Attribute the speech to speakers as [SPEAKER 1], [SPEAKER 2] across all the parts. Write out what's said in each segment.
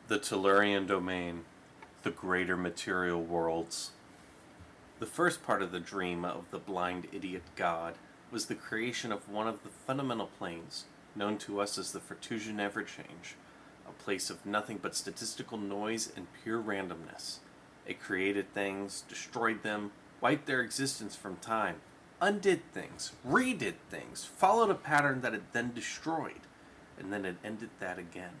[SPEAKER 1] The Tellurian Domain, the greater material worlds. The first part of the dream of the blind idiot god was the creation of one of the fundamental planes, known to us as the Fortusian Everchange, a place of nothing but statistical noise and pure randomness. It created things, destroyed them, wiped their existence from time, undid things, redid things, followed a pattern that it then destroyed, and then it ended that again.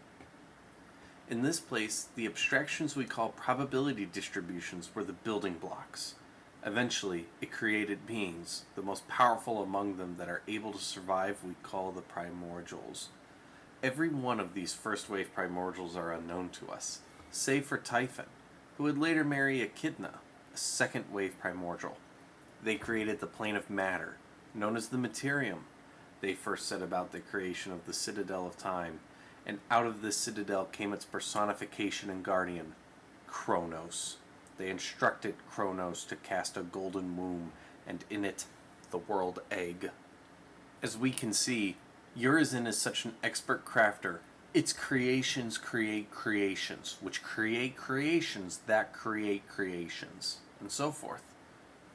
[SPEAKER 1] In this place, the abstractions we call probability distributions were the building blocks. Eventually, it created beings, the most powerful among them that are able to survive we call the primordials. Every one of these first-wave primordials are unknown to us, save for Typhon, who would later marry Echidna, a second-wave primordial. They created the plane of matter, known as the Materium. They first set about the creation of the Citadel of Time, and out of this citadel came its personification and guardian, Kronos. They instructed Kronos to cast a golden womb, and in it, the world egg. As we can see, Urizen is such an expert crafter. Its creations create creations, which create creations that create creations, and so forth.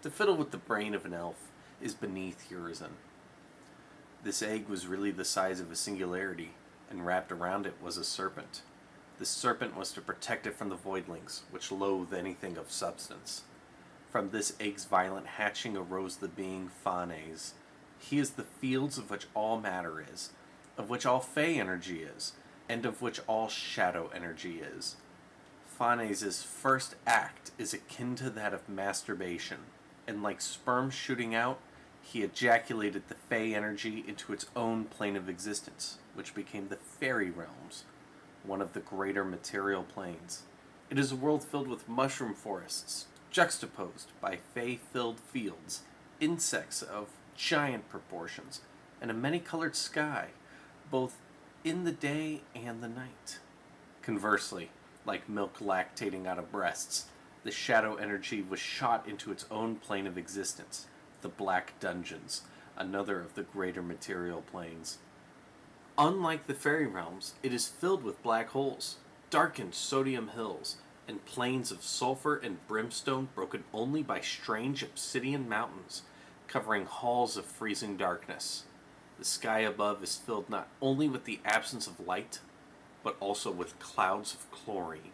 [SPEAKER 1] To fiddle with the brain of an elf is beneath Urizen. This egg was really the size of a singularity, and wrapped around it was a serpent. This serpent was to protect it from the voidlings, which loathe anything of substance. From this egg's violent hatching arose the being Phanes. He is the fields of which all matter is, of which all fey energy is, and of which all shadow energy is. Phanes' first act is akin to that of masturbation, and like sperm shooting out, he ejaculated the fey energy into its own plane of existence, which became the fairy realms, one of the greater material planes. It is a world filled with mushroom forests, juxtaposed by fey-filled fields, insects of giant proportions, and a many-colored sky, both in the day and the night. Conversely, like milk lactating out of breasts, the shadow energy was shot into its own plane of existence, the Black Dungeons, another of the greater material planes. Unlike the fairy realms, it is filled with black holes, darkened sodium hills, and plains of sulfur and brimstone broken only by strange obsidian mountains, covering halls of freezing darkness. The sky above is filled not only with the absence of light, but also with clouds of chlorine.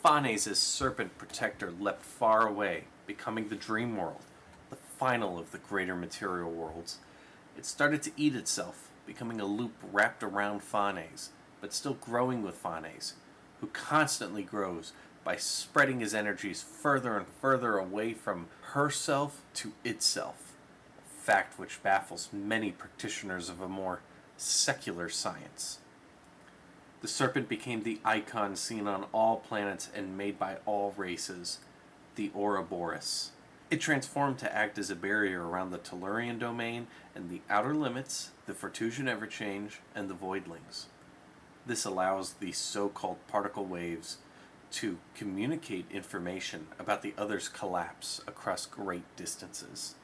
[SPEAKER 1] Phanes' serpent protector leapt far away, becoming the dream world, the final of the greater material worlds. It started to eat itself, becoming a loop wrapped around Phanes, but still growing with Phanes, who constantly grows by spreading his energies further and further away from herself to itself, a fact which baffles many practitioners of a more secular science. The serpent became the icon seen on all planets and made by all races, the Ouroboros. It transformed to act as a barrier around the Tellurian Domain and the outer limits, the Fortusian Everchange, and the Voidlings. This allows the so-called particle waves to communicate information about the other's collapse across great distances.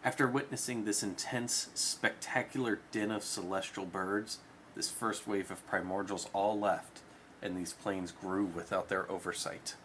[SPEAKER 1] After witnessing this intense, spectacular din of celestial birds, this first wave of primordials all left, and these planes grew without their oversight.